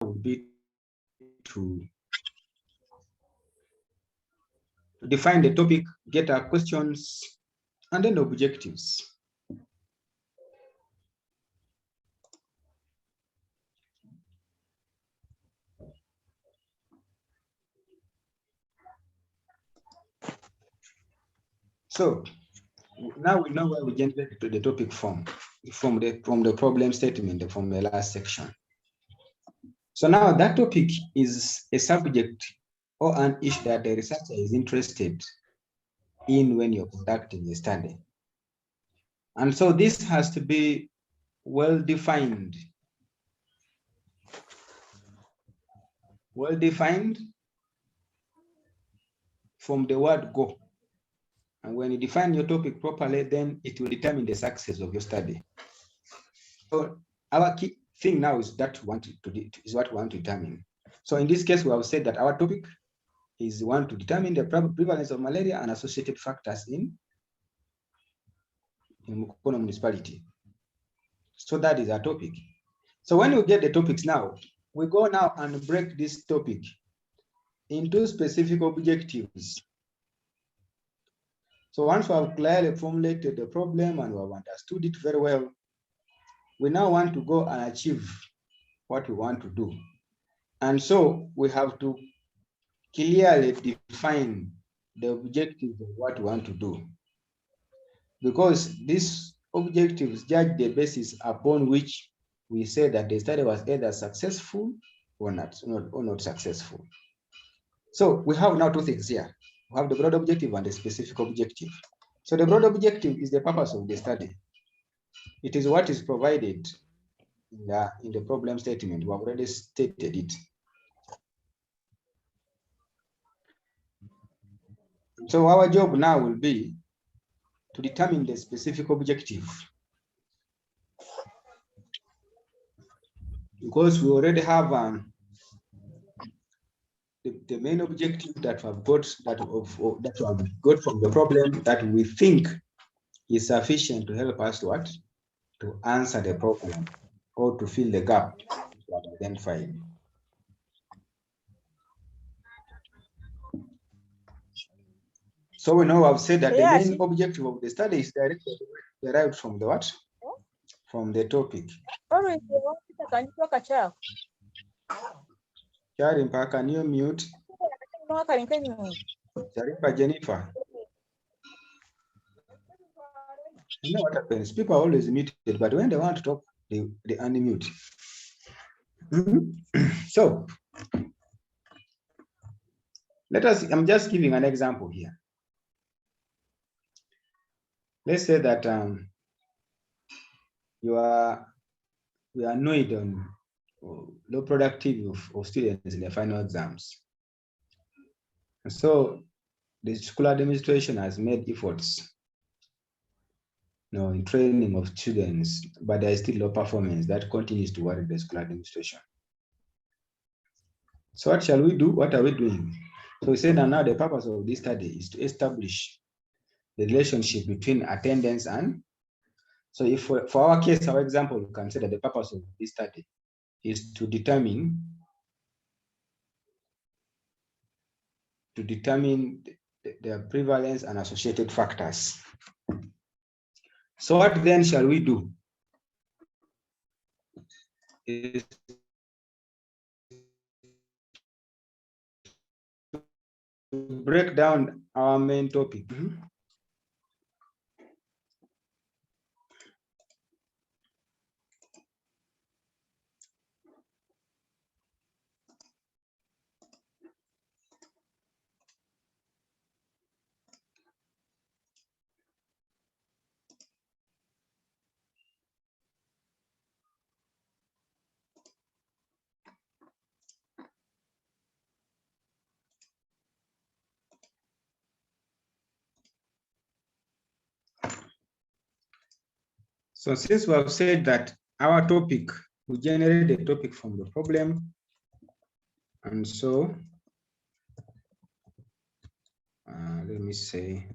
would be to define the topic, get our questions, and then the objectives. So now we know where we generate the topic from the problem statement from the last section. So now that topic is a subject or an issue that the researcher is interested in when you're conducting a study. And so this has to be well defined from the word go. And when you define your topic properly, then it will determine the success of your study. So our key thing now is what we want to determine. So in this case, we have said that our topic is one to determine the prevalence of malaria and associated factors in Mukono municipality. So that is our topic. So when you get the topics now, we go now and break this topic into specific objectives. So once we have clearly formulated the problem and we have understood it very well, we now want to go and achieve what we want to do. And so we have to clearly define the objectives of what we want to do, because these objectives judge the basis upon which we say that the study was either successful or not successful. So we have now two things here. We have the broad objective and the specific objective. So the broad objective is the purpose of the study. It is what is provided in the problem statement. We have already stated it. So our job now will be to determine the specific objective, because we already have the main objective that we have got from the problem that we think is sufficient to help us to answer the problem or to fill the gap that identified. So we know I've said that the main objective of the study is derived from the what? From the topic. Charimpa, can you mute? Charimpa, Jennifer. You know what happens? People are always muted, but when they want to talk, they unmute. So I'm just giving an example here. Let's say that we are annoyed on low productivity of students in the final exams. And so the school administration has made efforts in training of students, but there is still low performance that continues to worry the school administration. So what shall we do? What are we doing? So we say that now the purpose of this study is to establish the relationship between attendance and, so if for our case, our example, we can say that the purpose of this study is to determine the prevalence and associated factors. So what then shall we do? Is to break down our main topic. So since we have said that our topic, we generate the topic from the problem, and so let me say,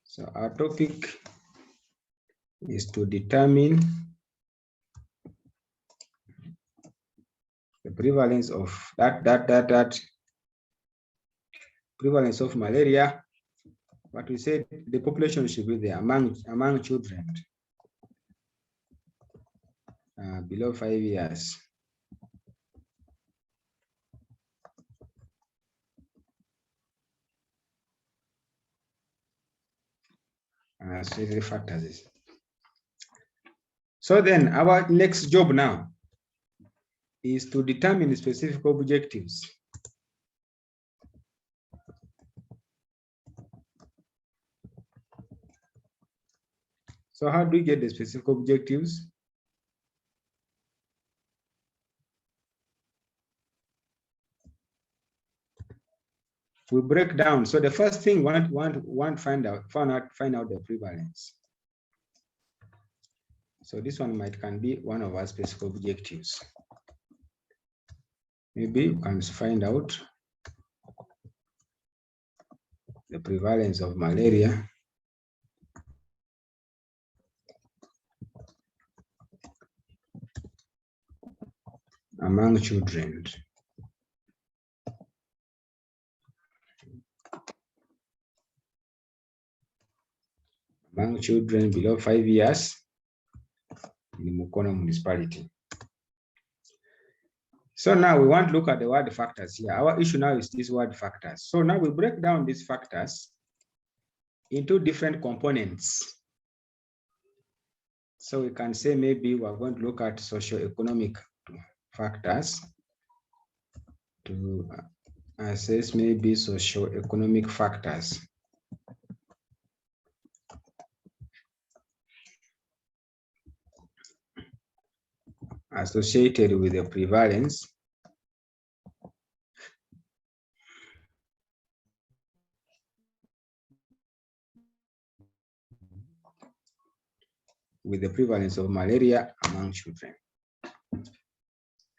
so our topic is to determine the prevalence of prevalence of malaria. But we said the population should be there among children below 5 years. So the factors. So then our next job now is to determine specific objectives. So how do we get the specific objectives? We break down. So the first thing we want find out the prevalence. So this one can be one of our specific objectives. Maybe you can find out the prevalence of malaria among children. Among children below 5 years in Mukono municipality. So now we want to look at the word factors here. Our issue now is these word factors. So now we break down these factors into different components. So we can say maybe we're going to look at socioeconomic factors to assess maybe socioeconomic factors. Associated with the prevalence of malaria among children.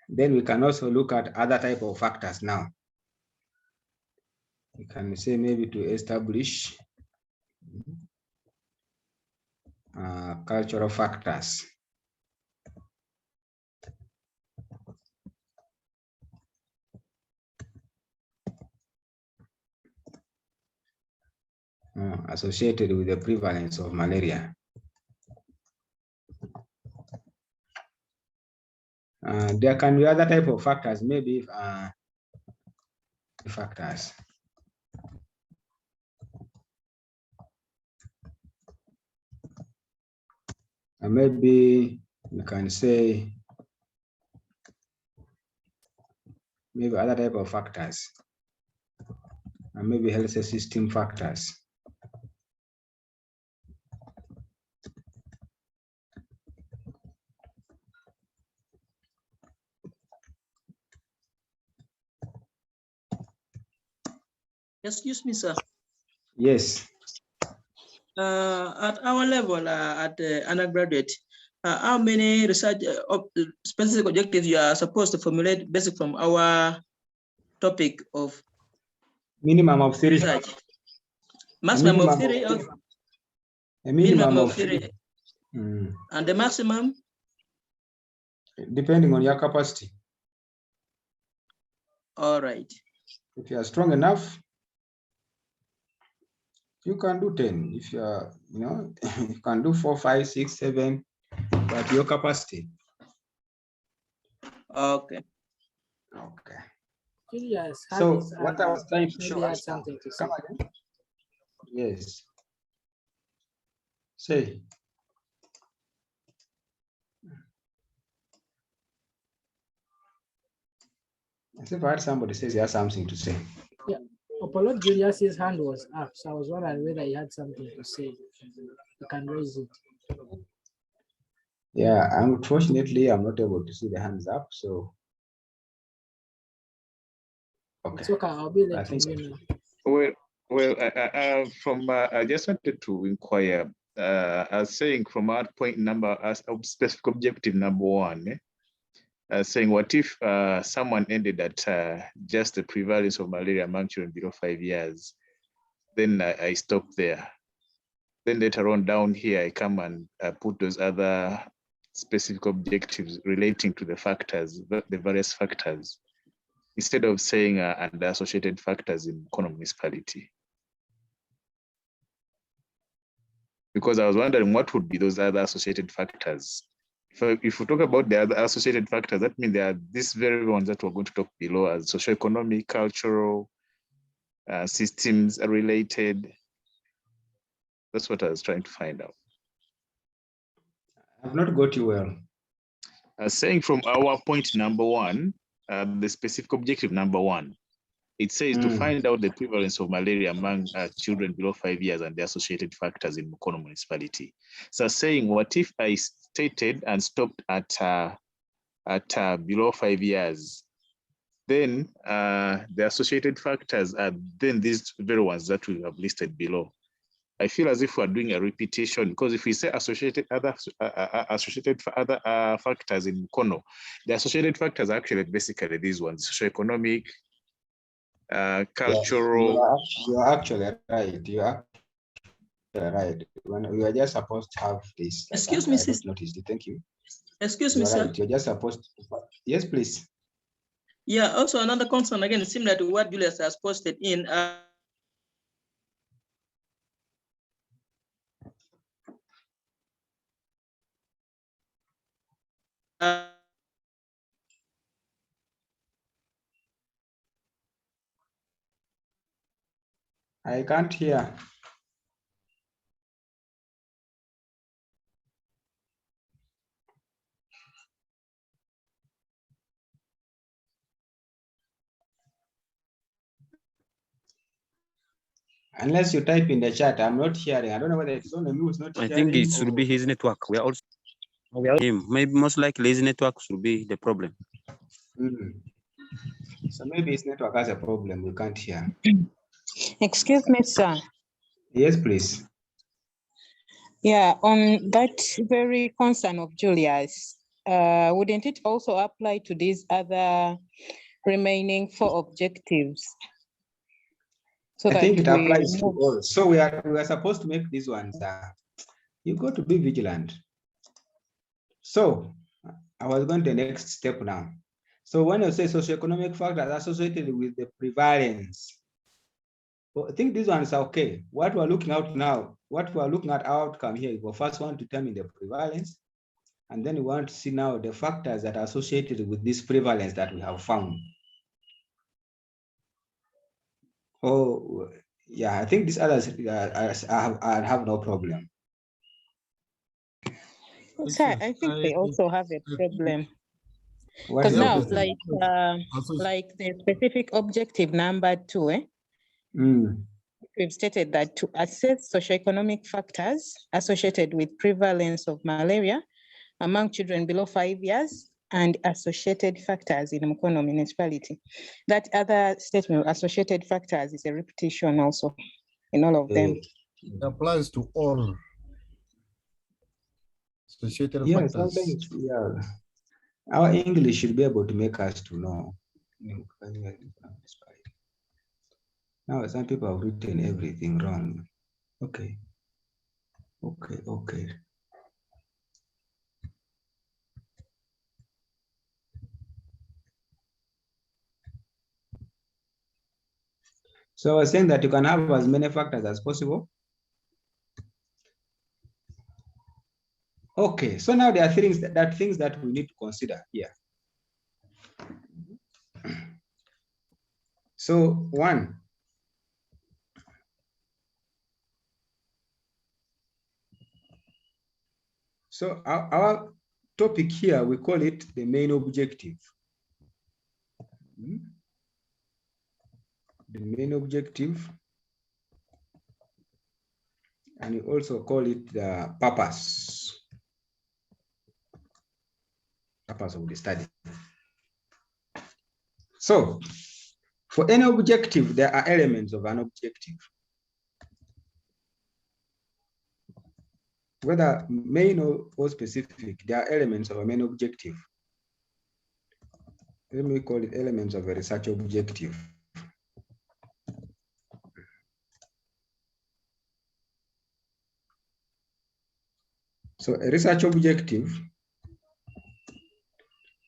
Then we can also look at other type of factors now. We can say maybe to establish cultural factors. Associated with the prevalence of malaria. There can be other type of factors, maybe factors. Maybe we can say maybe other type of factors, and maybe health system factors. Excuse me, sir. Yes. At our level, at undergraduate, how many research specific objectives you are supposed to formulate based from our topic of minimum of 3. Research. Maximum of 3. A minimum of 3. And the maximum? Depending on your capacity. All right. If you are strong enough, you can do 10. If you are, you can do 4, 5, 6, 7, but your capacity. Okay. Okay. Yes. So what I was trying to show us something to say. Yes. Say. I see if somebody says he has something to say. Yeah. Apollo Julius's hand was up, so I was wondering whether he had something to say. You can raise it. Yeah, unfortunately, I'm not able to see the hands up, so. Okay. It's okay, I'll be letting you know. Well, I just wanted to inquire, I was saying from our point number, as specific objective number 1, saying what if someone ended at just the prevalence of malaria among children below 5 years, then I stop there. Then later on down here, I come and put those other specific objectives relating to the factors, the various factors, instead of saying and the associated factors in Mukono municipality. Because I was wondering what would be those other associated factors. If we talk about the other associated factors, that means there are these very ones that we're going to talk below as socioeconomic, cultural, systems related. That's what I was trying to find out. I've not got you well. Saying from our point number one, the specific objective number one, it says to find out the prevalence of malaria among children below 5 years and the associated factors in Mukono municipality. So saying, what if I stated and stopped at below 5 years? Then the associated factors are then these very ones that we have listed below. I feel as if we're doing a repetition, because if we say associated other factors in Mukono, the associated factors are actually basically these ones: socioeconomic, cultural. You're actually right. You're right. When we are just supposed to have this. Excuse me, sis. Noticed it. Thank you. Excuse me, sir. Right. You're just supposed to. Yes, please. Yeah, also another concern, again, similar to what Julius has posted in. I can't hear. Unless you type in the chat, I'm not hearing. I don't know whether it's on me who's not hearing. I think it should be his network. We are also him. Maybe most likely his network should be the problem. So maybe his network has a problem. We can't hear. Excuse me, sir. Yes, please. Yeah, on that very concern of Julius, wouldn't it also apply to these other remaining 4 objectives? So I think it applies to all. So we are supposed to make these ones. You got to be vigilant. So I was going to the next step now. So when you say socioeconomic factors associated with the prevalence, well, I think these ones are okay. What we're looking at now, what we're looking at outcome here, we first want to determine the prevalence, and then we want to see now the factors that are associated with this prevalence that we have found. Oh, yeah, I think these others I have no problem. Sir, I think they also have a problem. Because now, like the specific objective number 2, we've stated that to assess socioeconomic factors associated with prevalence of malaria among children below 5 years and associated factors in Mukono municipality. That other statement, associated factors, is a repetition also in all of them. It applies to all associated Yeah, factors. sometimes, yeah. Our English should be able to make us to know. Now, some people have written everything wrong. Okay. So I was saying that you can have as many factors as possible. Okay, so now there are things that we need to consider here. So one, so our topic here, we call it the main objective. The main objective, and we also call it the purpose of the study. So for any objective, there are elements of an objective. Whether main or specific, there are elements of a main objective. Let me call it elements of a research objective. So a research objective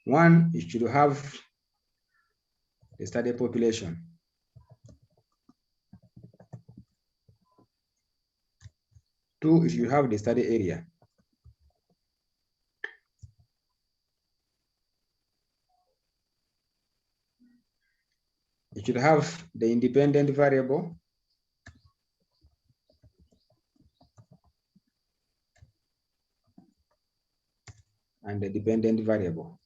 One, you should have the study population. Two, you should have the study area. You should have the independent variable. And the dependent variable.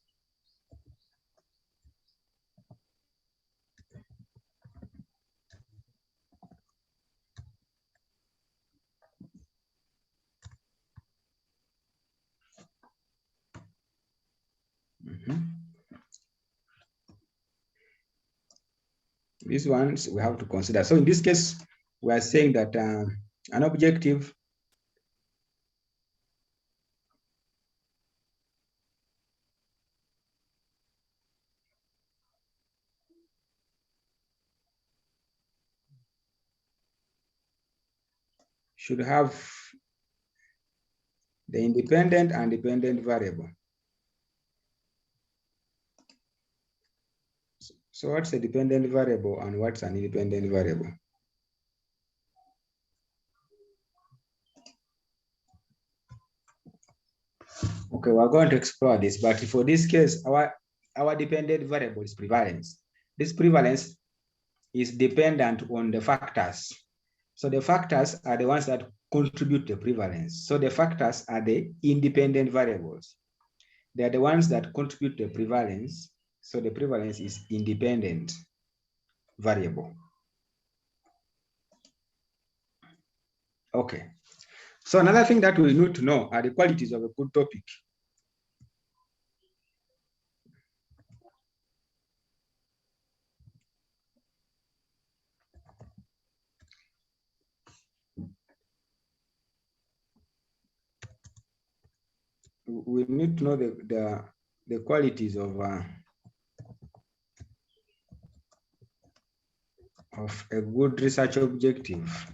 These ones we have to consider. So in this case, we are saying that an objective should have the independent and dependent variable. So what's a dependent variable and what's an independent variable? Okay, we're going to explore this, but for this case, our dependent variable is prevalence. This prevalence is dependent on the factors. So the factors are the ones that contribute to prevalence. So the factors are the independent variables. They are the ones that contribute to prevalence. So the prevalence is independent variable. Okay. So another thing that we need to know are the qualities of a good topic. We need to know the qualities of a good research objective.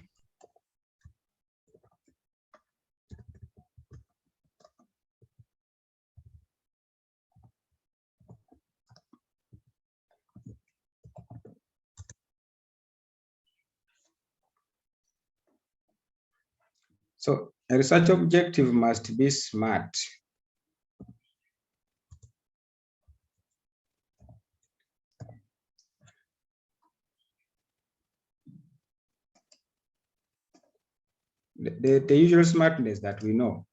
So a research objective must be smart. The usual smartness that we know.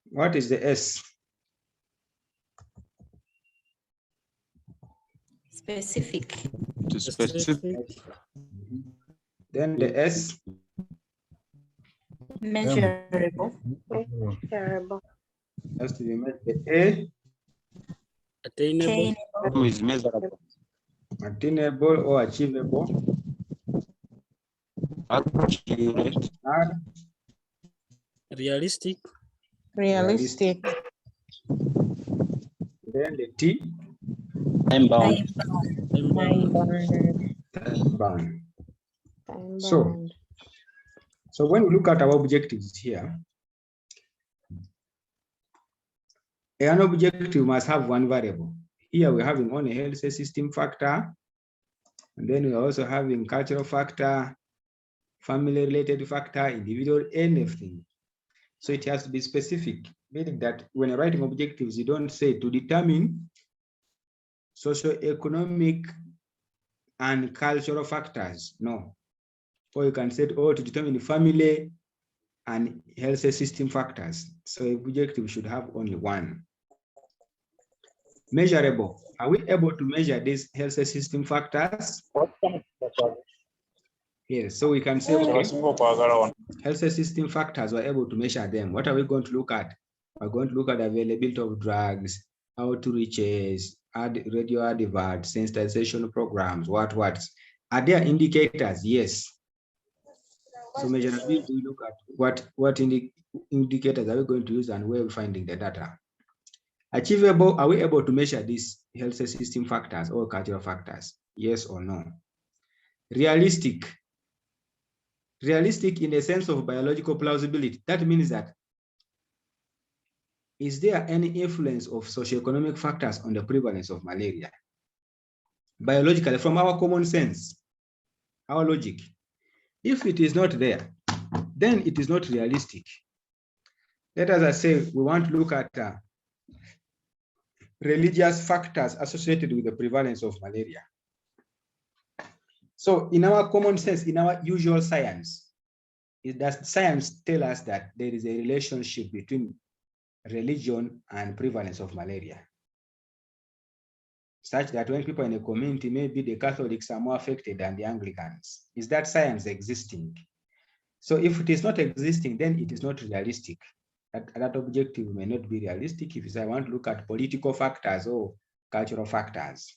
What is the S? Specific. Specific. Then the S? Measurable. Measurable. Has to be met. The A? Attainable. Is measurable. Attainable or achievable? Accurate. R? Realistic. Realistic. Then the T? Time bound. Time bound. Time bound. Time So, bound. so when we look at our objectives here, an objective must have one variable. Here we're having only health system factor, and then we're also having cultural factor, family related factor, individual, anything. So it has to be specific, meaning that when you're writing objectives, you don't say to determine socioeconomic and cultural factors, no. Or you can say, to determine family and health system factors. So objective should have only one. Measurable. Are we able to measure these health system factors? Yes, so we can say, okay, health system factors, we're able to measure them. What are we going to look at? We're going to look at availability of drugs, outreaches, radio adverts, sensitization programs, what. Are there indicators? Yes. So measurability, we look at what indicators are we going to use and where we're finding the data. Achievable, are we able to measure these health system factors or cultural factors? Yes or no? Realistic. Realistic in the sense of biological plausibility. That means that is there any influence of socioeconomic factors on the prevalence of malaria? Biologically, from our common sense, our logic, if it is not there, then it is not realistic. Let us say we want to look at religious factors associated with the prevalence of malaria. So in our common sense, in our usual science, does science tell us that there is a relationship between religion and prevalence of malaria, such that when people in a community, maybe the Catholics are more affected than the Anglicans? Is that science existing? So if it is not existing, then it is not realistic. That objective may not be realistic if I want to look at political factors or cultural factors.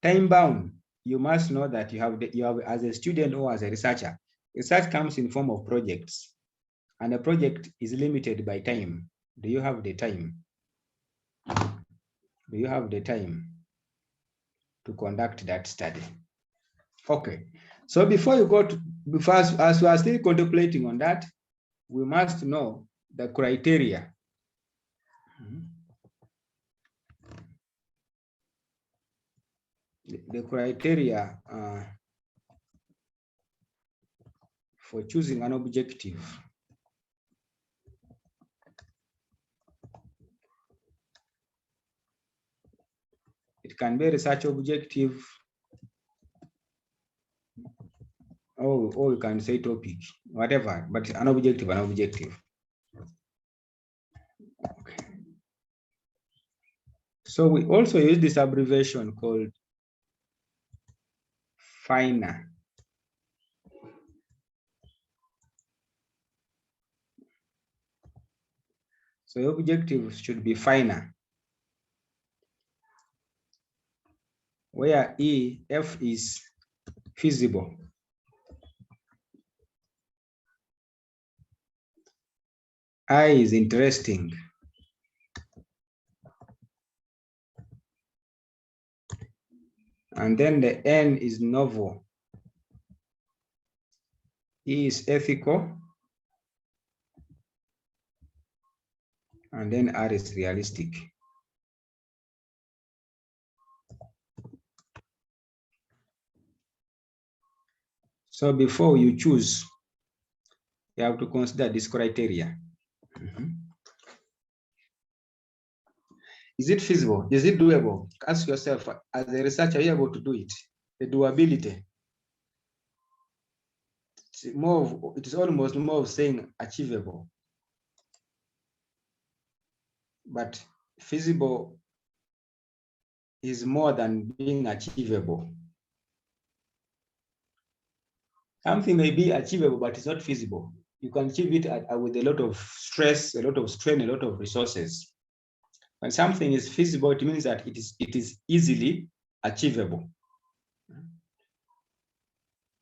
Time bound, you must know that you have as a student or as a researcher, research comes in form of projects, and a project is limited by time. Do you have the time? Do you have the time to conduct that study? Okay, so before you go to, as we are still contemplating on that, we must know the criteria. The criteria for choosing an objective. It can be a research objective, or you can say topic, whatever, but an objective, an objective. Okay. So we also use this abbreviation called FINA. So your objective should be FINA, where F is feasible. I is interesting. And then the N is novel. E is ethical. And then R is realistic. So before you choose, you have to consider this criteria. Is it feasible? Is it doable? Ask yourself, as a researcher, are you able to do it? The doability. It is almost more of saying achievable. But feasible is more than being achievable. Something may be achievable, but it's not feasible. You can achieve it with a lot of stress, a lot of strain, a lot of resources. When something is feasible, it means that it is easily achievable.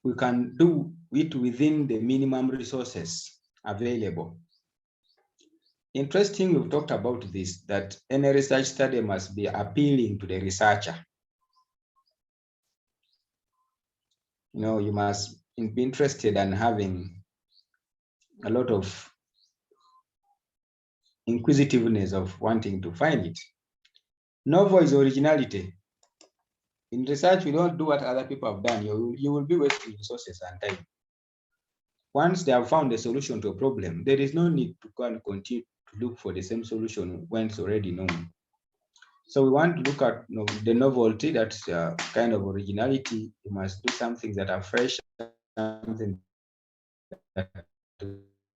We can do it within the minimum resources available. Interesting, we've talked about this, that any research study must be appealing to the researcher. You know, you must be interested in having a lot of inquisitiveness of wanting to find it. Novel is originality. In research, we don't do what other people have done. You will be wasting resources and time. Once they have found a solution to a problem, there is no need to go and continue to look for the same solution when it's already known. So we want to look at the novelty, that's kind of originality. You must do some things that are fresh, something that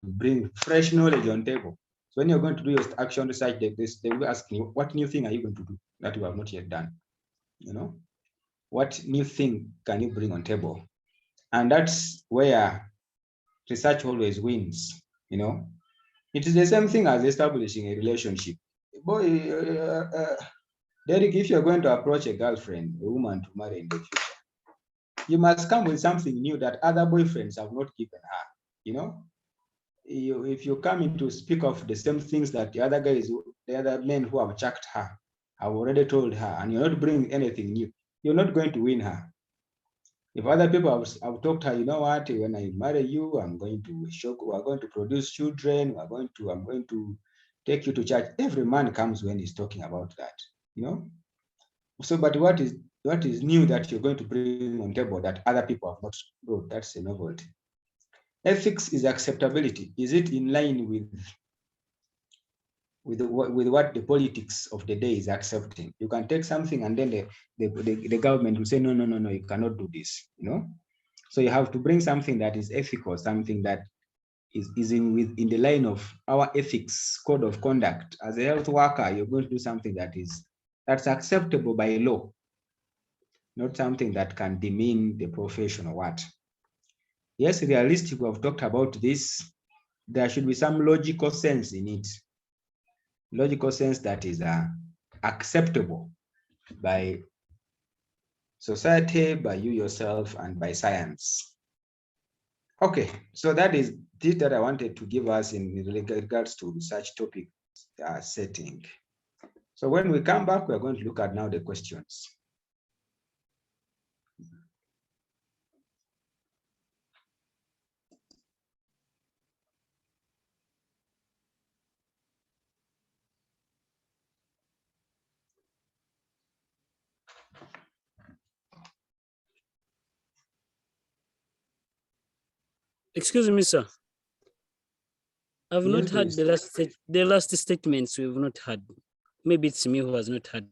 bring fresh knowledge on table. So when you're going to do your action research like this, they will ask you, what new thing are you going to do that you have not yet done? You know, what new thing can you bring on table? And that's where research always wins. You know, it is the same thing as establishing a relationship. Boy, Derek, if you're going to approach a girlfriend, a woman to marry in the future, you must come with something new that other boyfriends have not given her. You know, if you come in to speak of the same things that the other guys, the other men who have chucked her, have already told her, and you're not bringing anything new, you're not going to win her. If other people have talked her, you know what, when I marry you, I'm going to shock, we're going to produce children, I'm going to take you to church. Every man comes when he's talking about that, you know. So, but what is new that you're going to bring on table that other people have not brought? That's a novelty. Ethics is acceptability. Is it in line with what the politics of the day is accepting? You can take something and then the government will say, no, you cannot do this, you know? So you have to bring something that is ethical, something that is in the line of our ethics, code of conduct. As a health worker, you're going to do something that's acceptable by law, not something that can demean the profession or what. Yes, realistic, we have talked about this. There should be some logical sense in it. Logical sense that is acceptable by society, by you yourself, and by science. Okay, so that is it that I wanted to give us in regards to such topic setting. So when we come back, we're going to look at now the questions. Excuse me, sir. I've Yes, not had please. the last statements we've not had. Maybe it's me who has not had.